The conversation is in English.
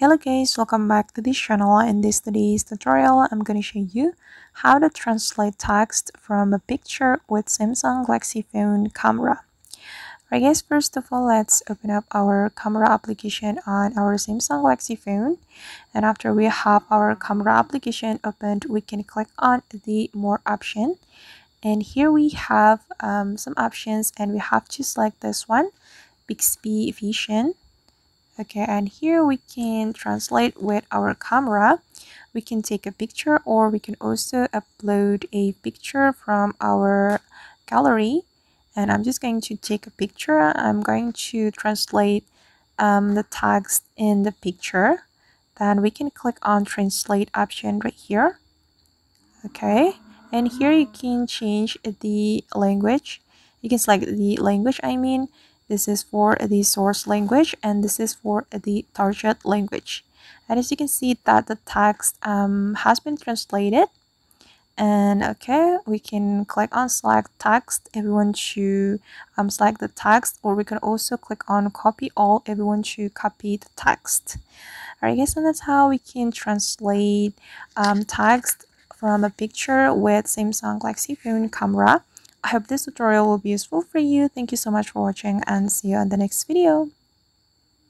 Hello guys, welcome back to this channel. In this today's tutorial, I'm going to show you how to translate text from a picture with Samsung Galaxy phone camera. Alright guys, first of all, let's open up our camera application on our Samsung Galaxy phone. And after we have our camera application opened, we can click on the more option. And here we have some options, and we have to select this one, Bixby Vision. Okay, and here we can translate with our camera. We can take a picture, or we can also upload a picture from our gallery. And I'm just going to take a picture. I'm going to translate the text in the picture. Then we can click on translate option right here. Okay, and here you can change the language. You can select the language, this is for the source language, and this is for the target language. And as you can see that the text has been translated. And okay, we can click on select text if we want to select the text, or we can also click on copy all if we want to copy the text. Alright guys, and that's how we can translate text from a picture with Samsung Galaxy phone camera. I hope this tutorial will be useful for you. Thank you so much for watching, and see you on the next video.